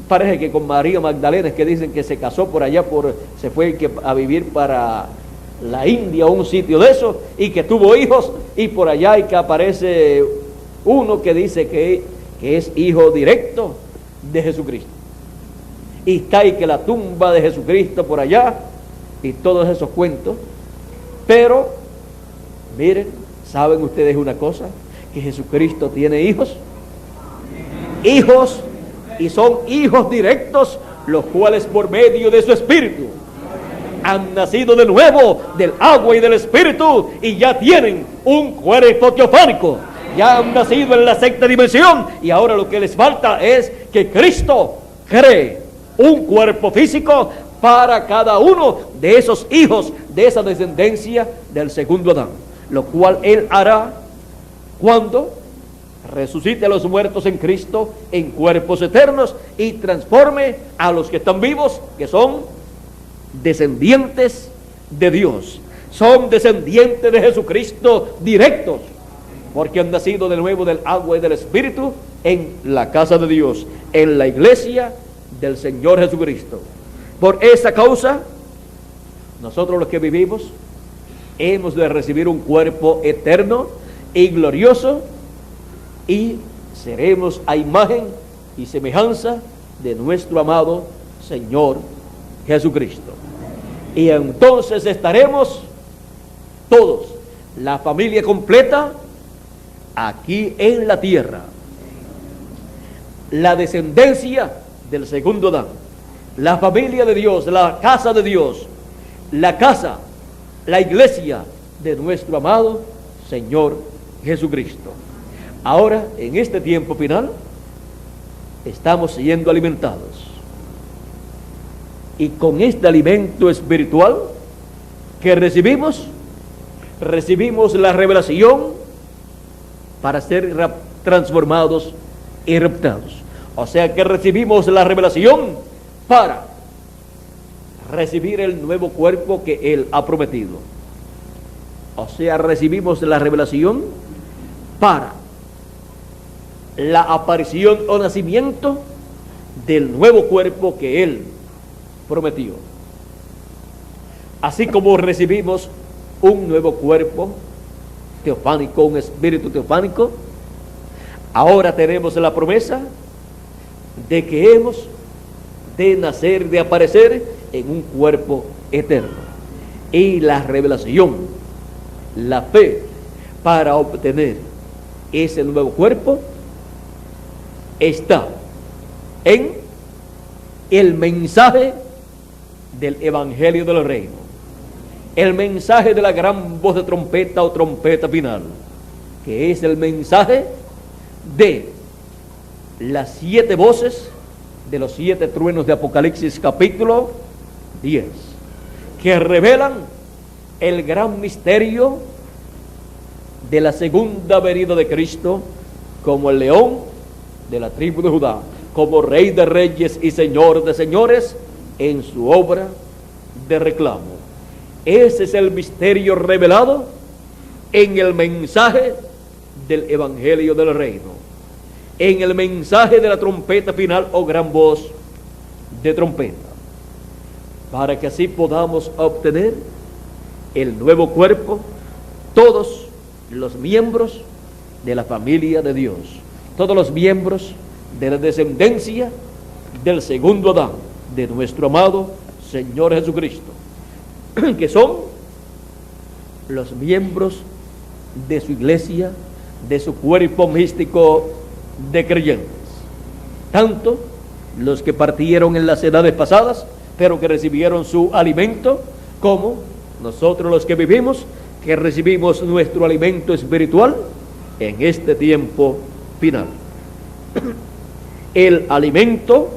Parece que con María Magdalena es que dicen que se casó por allá, se fue a vivir para la India o un sitio de eso, y que tuvo hijos, y por allá hay que aparece uno que dice que es hijo directo de Jesucristo. Y está ahí que la tumba de Jesucristo por allá, y todos esos cuentos. Pero, miren, ¿saben ustedes una cosa? Que Jesucristo tiene hijos. Hijos, y son hijos directos, los cuales por medio de su Espíritu han nacido de nuevo del agua y del Espíritu, y ya tienen un cuerpo teofánico. Ya han nacido en la sexta dimensión, y ahora lo que les falta es que Cristo cree un cuerpo físico para cada uno de esos hijos, de esa descendencia del segundo Adán, lo cual Él hará cuando resucite a los muertos en Cristo en cuerpos eternos y transforme a los que están vivos, que son descendientes de Dios, son descendientes de Jesucristo directos, porque han nacido de nuevo del agua y del Espíritu en la casa de Dios, en la iglesia del Señor Jesucristo. Por esa causa, nosotros los que vivimos hemos de recibir un cuerpo eterno y glorioso, y seremos a imagen y semejanza de nuestro amado Señor Jesucristo. Y entonces estaremos todos, la familia completa, aquí en la tierra. La descendencia del segundo Adán, la familia de Dios, la casa de Dios, la casa, la iglesia de nuestro amado Señor Jesucristo. Ahora, en este tiempo final, estamos siendo alimentados. Y con este alimento espiritual que recibimos la revelación para ser transformados y raptados. O sea que recibimos la revelación para recibir el nuevo cuerpo que Él ha prometido. O sea, recibimos la revelación para la aparición o nacimiento del nuevo cuerpo que Él prometió. Así como recibimos un nuevo cuerpo teofánico, un espíritu teofánico, ahora tenemos la promesa de que hemos de nacer, de aparecer en un cuerpo eterno. Y la revelación, la fe para obtener ese nuevo cuerpo está en el mensaje del Evangelio del Reino, el mensaje de la gran voz de trompeta o trompeta final, que es el mensaje de las 7 voces de los 7 truenos de Apocalipsis capítulo 10, que revelan el gran misterio de la segunda venida de Cristo como el león de la tribu de Judá, como Rey de reyes y Señor de señores en su obra de reclamo. Ese es el misterio revelado en el mensaje del Evangelio del Reino, en el mensaje de la trompeta final o gran voz de trompeta, para que así podamos obtener el nuevo cuerpo, todos los miembros de la familia de Dios, todos los miembros de la descendencia del segundo Adán, de nuestro amado Señor Jesucristo, que son los miembros de su iglesia, de su cuerpo místico de creyentes, tanto los que partieron en las edades pasadas, pero que recibieron su alimento, como nosotros los que vivimos, que recibimos nuestro alimento espiritual en este tiempo final. El alimento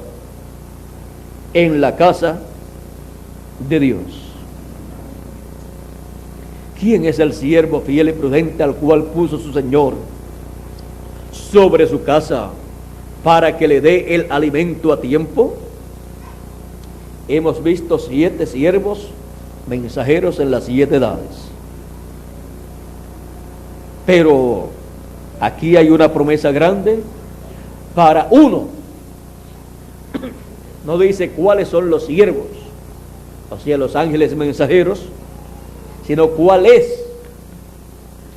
en la casa de Dios. ¿Quién es el siervo fiel y prudente al cual puso su Señor sobre su casa para que le dé el alimento a tiempo? Hemos visto 7 siervos mensajeros en las 7 edades. Pero aquí hay una promesa grande para uno. No dice cuáles son los siervos, o sea, los ángeles mensajeros, sino cuál es.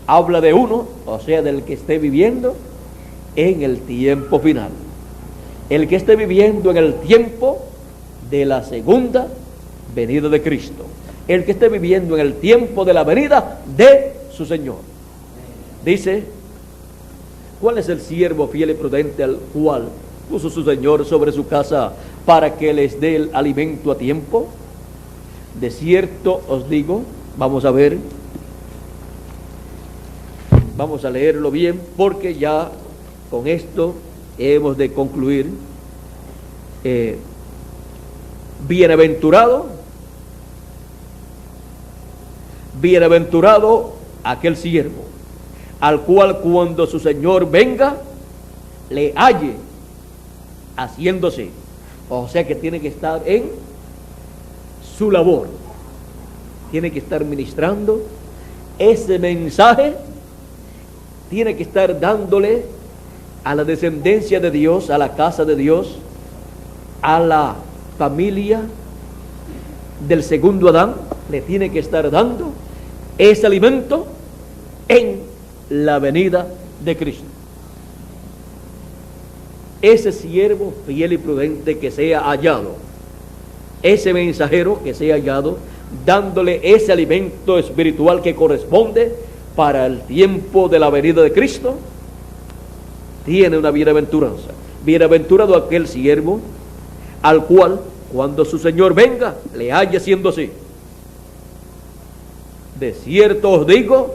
Habla de uno, o sea, del que esté viviendo en el tiempo final. El que esté viviendo en el tiempo de la segunda venida de Cristo. El que esté viviendo en el tiempo de la venida de su Señor. Dice, ¿cuál es el siervo fiel y prudente al cual puso su Señor sobre su casa para que les dé el alimento a tiempo? De cierto os digo, vamos a ver, vamos a leerlo bien, porque ya con esto hemos de concluir. Bienaventurado aquel siervo al cual cuando su Señor venga le halle haciéndose, o sea que tiene que estar en su labor, tiene que estar ministrando ese mensaje, tiene que estar dándole a la descendencia de Dios, a la casa de Dios, a la familia del segundo Adán, le tiene que estar dando ese alimento en la venida de Cristo. ese siervo fiel y prudente que sea hallado, ese mensajero que sea hallado, dándole ese alimento espiritual que corresponde para el tiempo de la venida de Cristo, tiene una bienaventuranza. Bienaventurado aquel siervo al cual, cuando su Señor venga, le haya siendo así. De cierto os digo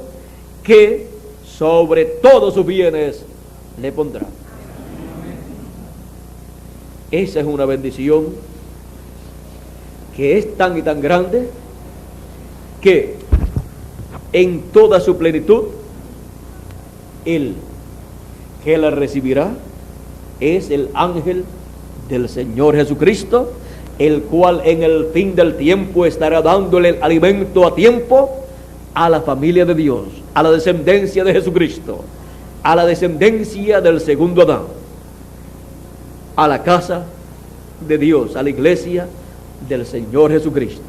que sobre todos sus bienes le pondrá. Esa es una bendición que es tan y tan grande que en toda su plenitud el que la recibirá es el ángel del Señor Jesucristo, el cual en el fin del tiempo estará dándole el alimento a tiempo a la familia de Dios, a la descendencia de Jesucristo, a la descendencia del segundo Adán, a la casa de Dios, a la iglesia del Señor Jesucristo.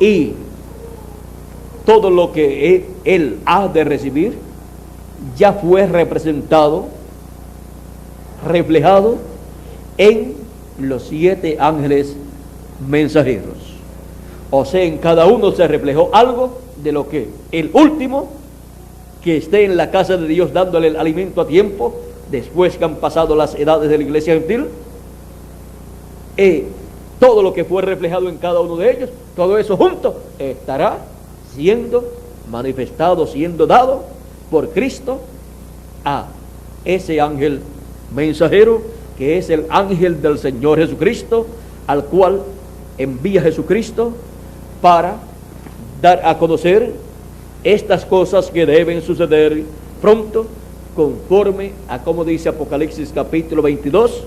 Y todo lo que él ha de recibir ya fue representado, reflejado en los 7 ángeles mensajeros. O sea, en cada uno se reflejó algo de lo que el último que esté en la casa de Dios dándole el alimento a tiempo, después que han pasado las edades de la iglesia gentil, todo lo que fue reflejado en cada uno de ellos, todo eso junto estará siendo manifestado, siendo dado por Cristo a ese ángel mensajero, que es el ángel del Señor Jesucristo, al cual envía Jesucristo para dar a conocer estas cosas que deben suceder pronto, conforme a como dice Apocalipsis capítulo 22,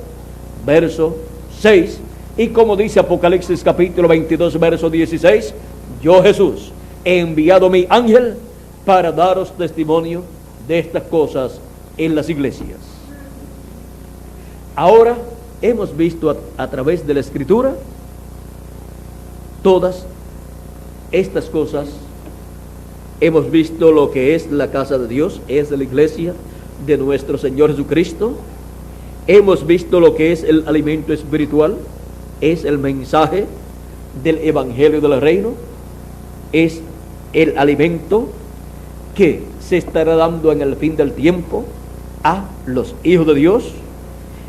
verso 6, y como dice Apocalipsis capítulo 22, verso 16, yo Jesús he enviado mi ángel para daros testimonio de estas cosas en las iglesias. Ahora hemos visto a través de la Escritura todas estas cosas. Hemos visto lo que es la casa de Dios, es la iglesia de nuestro Señor Jesucristo. Hemos visto lo que es el alimento espiritual, es el mensaje del Evangelio del Reino, es el alimento que se estará dando en el fin del tiempo a los hijos de Dios.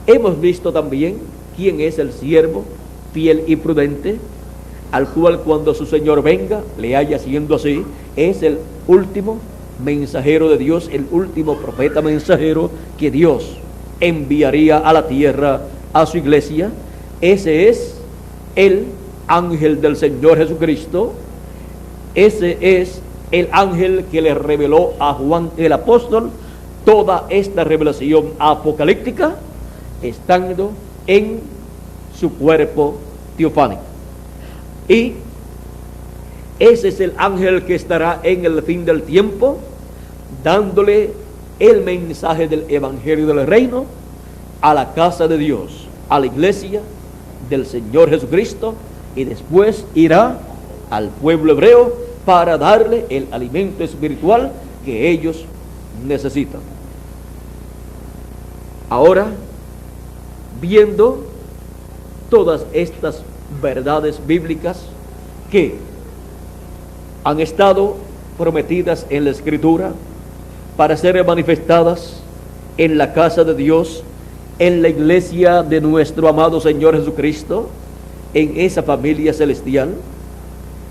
Hemos visto también quién es el siervo fiel y prudente, al cual cuando su Señor venga le haya siendo así. Es el último mensajero de Dios, el último profeta mensajero que Dios enviaría a la tierra, a su iglesia. Ese es el ángel del Señor Jesucristo. Ese es el ángel que le reveló a Juan el apóstol toda esta revelación apocalíptica, estando en su cuerpo teofánico. Y ese es el ángel que estará en el fin del tiempo dándole el mensaje del Evangelio del Reino a la casa de Dios, a la iglesia del Señor Jesucristo, y después irá al pueblo hebreo para darle el alimento espiritual que ellos necesitan. Ahora, viendo todas estas verdades bíblicas que han estado prometidas en la Escritura para ser manifestadas en la casa de Dios, en la iglesia de nuestro amado Señor Jesucristo, en esa familia celestial,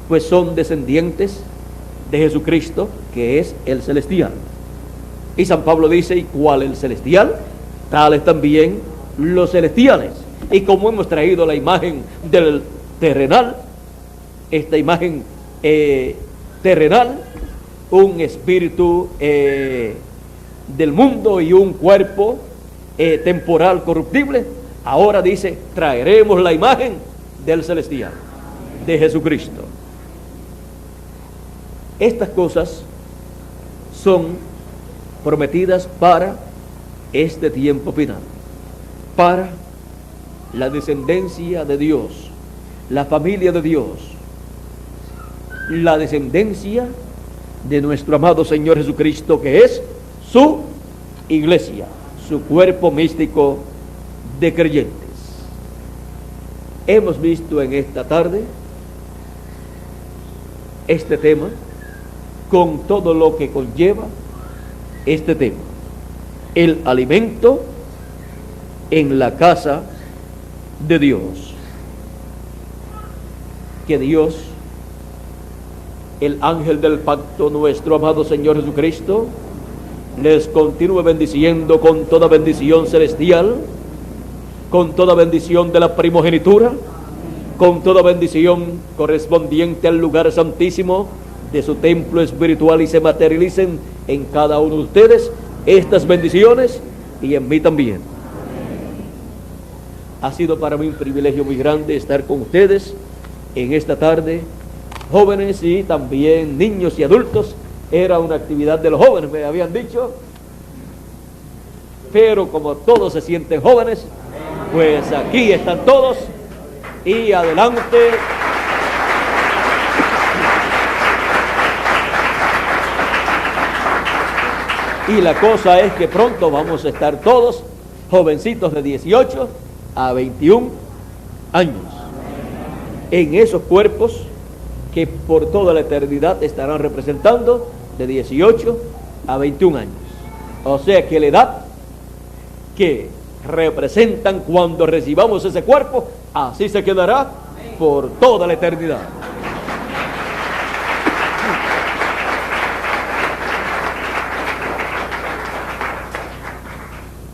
pues son descendientes de Jesucristo, que es el celestial. Y San Pablo dice, ¿y cuál es el celestial? Tales también los celestiales. Y como hemos traído la imagen del terrenal, esta imagen terrenal, un espíritu del mundo y un cuerpo temporal corruptible, ahora dice, traeremos la imagen del celestial, de Jesucristo. Estas cosas son prometidas para este tiempo final, para la descendencia de Dios, la familia de Dios, la descendencia de nuestro amado Señor Jesucristo, que es su iglesia, su cuerpo místico de creyentes. Hemos visto en esta tarde este tema con todo lo que conlleva este tema: el alimento en la casa de Dios. Que Dios, el ángel del pacto, nuestro amado Señor Jesucristo, les continúe bendiciendo con toda bendición celestial, con toda bendición de la primogenitura, con toda bendición correspondiente al lugar santísimo de su templo espiritual, y se materialicen en cada uno de ustedes estas bendiciones y en mí también. Ha sido para mí un privilegio muy grande estar con ustedes en esta tarde, jóvenes y también niños y adultos. Era una actividad de los jóvenes, me habían dicho, pero como todos se sienten jóvenes, pues aquí están todos y adelante. Y la cosa es que pronto vamos a estar todos jovencitos de 18 a 21 años en esos cuerpos que por toda la eternidad estarán representando de 18 a 21 años. O sea que la edad que representan cuando recibamos ese cuerpo, así se quedará por toda la eternidad.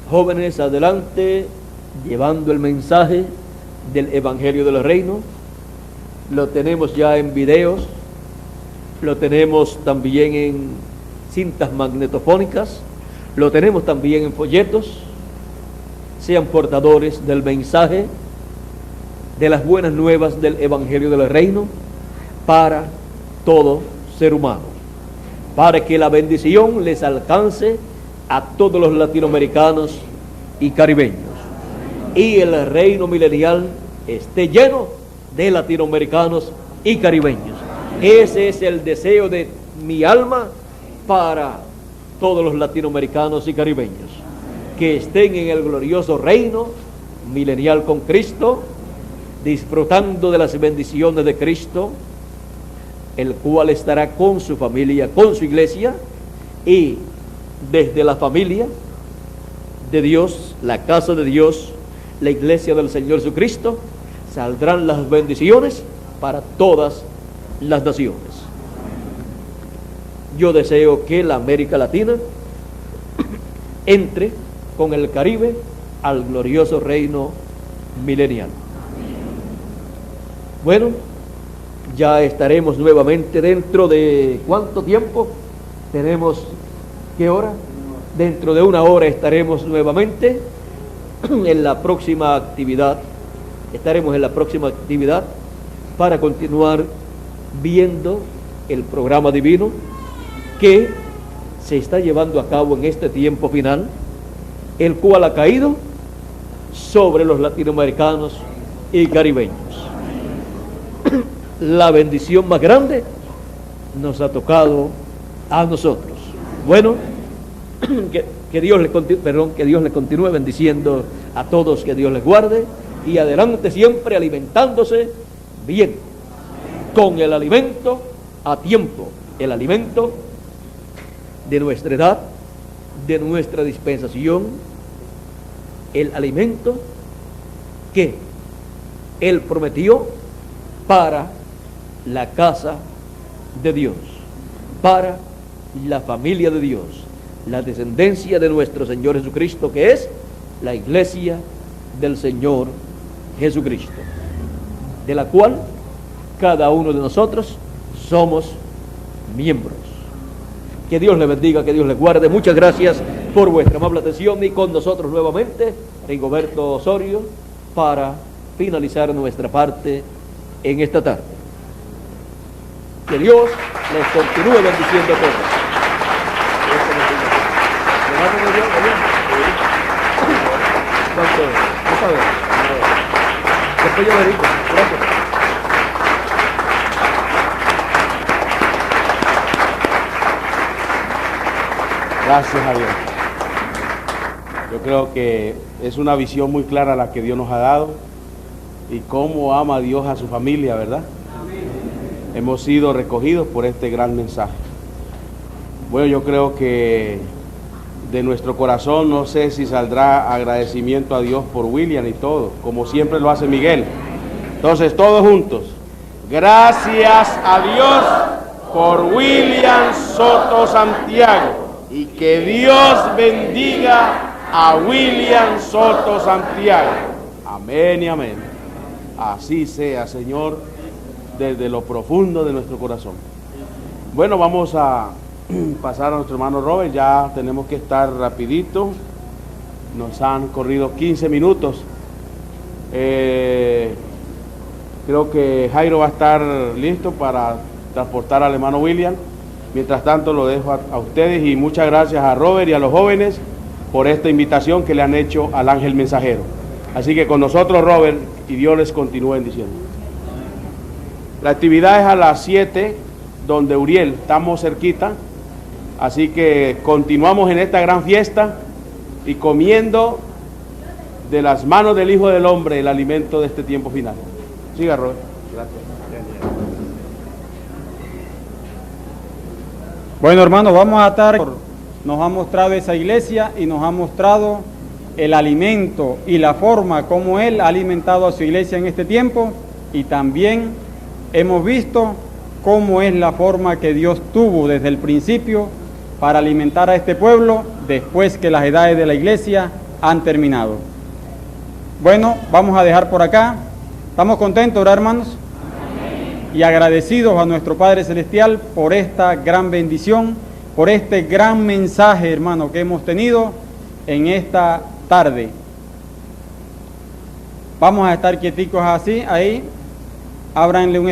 Jóvenes, adelante, llevando el mensaje del Evangelio del Reino. Lo tenemos ya en videos, lo tenemos también en cintas magnetofónicas, lo tenemos también en folletos. Sean portadores del mensaje de las buenas nuevas del Evangelio del Reino para todo ser humano, para que la bendición les alcance a todos los latinoamericanos y caribeños, y el reino milenial esté lleno de latinoamericanos y caribeños. Ese es el deseo de mi alma para todos los latinoamericanos y caribeños, que estén en el glorioso reino milenial con Cristo, disfrutando de las bendiciones de Cristo, el cual estará con su familia, con su iglesia, y desde la familia de Dios, la casa de Dios, la iglesia del Señor Jesucristo, saldrán las bendiciones para todas las naciones. Yo deseo que la América Latina entre con el Caribe al glorioso reino milenial. Bueno, ya estaremos nuevamente dentro de ¿cuánto tiempo? Tenemos, ¿qué hora? Dentro de una hora estaremos nuevamente en la próxima actividad. Estaremos en la próxima actividad para continuar viendo el programa divino que se está llevando a cabo en este tiempo final, el cual ha caído sobre los latinoamericanos y caribeños. La bendición más grande nos ha tocado a nosotros. Bueno, que Dios le continúe bendiciendo a todos, que Dios les guarde, y adelante siempre alimentándose bien, con el alimento a tiempo, el alimento de nuestra edad, de nuestra dispensación, el alimento que Él prometió para la casa de Dios, para la familia de Dios, la descendencia de nuestro Señor Jesucristo, que es la iglesia del Señor Jesucristo, de la cual cada uno de nosotros somos miembros. Que Dios les bendiga, que Dios les guarde. Muchas gracias por vuestra amable atención, y con nosotros nuevamente Rigoberto Osorio para finalizar nuestra parte en esta tarde. Que Dios les continúe bendiciendo a todos. Después yo le digo. Gracias. Gracias a Dios. Yo creo que es una visión muy clara la que Dios nos ha dado y cómo ama Dios a su familia, ¿verdad? Hemos sido recogidos por este gran mensaje. Bueno, yo creo que de nuestro corazón, no sé si saldrá agradecimiento a Dios por William y todo, como siempre lo hace Miguel. Entonces, todos juntos. Gracias a Dios por William Soto Santiago y que Dios bendiga a William Soto Santiago. Amén y amén. Así sea, Señor, desde lo profundo de nuestro corazón. Bueno, vamos a pasar a nuestro hermano Robert. Ya tenemos que estar rapidito. Nos han corrido 15 minutos. Creo que Jairo va a estar listo para transportar al hermano William. Mientras tanto lo dejo a ustedes y muchas gracias a Robert y a los jóvenes por esta invitación que le han hecho al ángel mensajero. Así que con nosotros, Robert, y Dios les continúe bendiciendo. La actividad es a las 7, donde Uriel, estamos cerquita, así que continuamos en esta gran fiesta y comiendo de las manos del Hijo del Hombre el alimento de este tiempo final. Siga, Robert. Gracias. Bueno, hermanos, nos ha mostrado esa iglesia y nos ha mostrado el alimento y la forma como Él ha alimentado a su iglesia en este tiempo, y también hemos visto cómo es la forma que Dios tuvo desde el principio para alimentar a este pueblo después que las edades de la iglesia han terminado. Bueno, vamos a dejar por acá. ¿Estamos contentos, ¿verdad, hermanos? Y agradecidos a nuestro Padre Celestial por esta gran bendición, por este gran mensaje, hermano, que hemos tenido en esta tarde. Vamos a estar quieticos así, ahí, ábranle un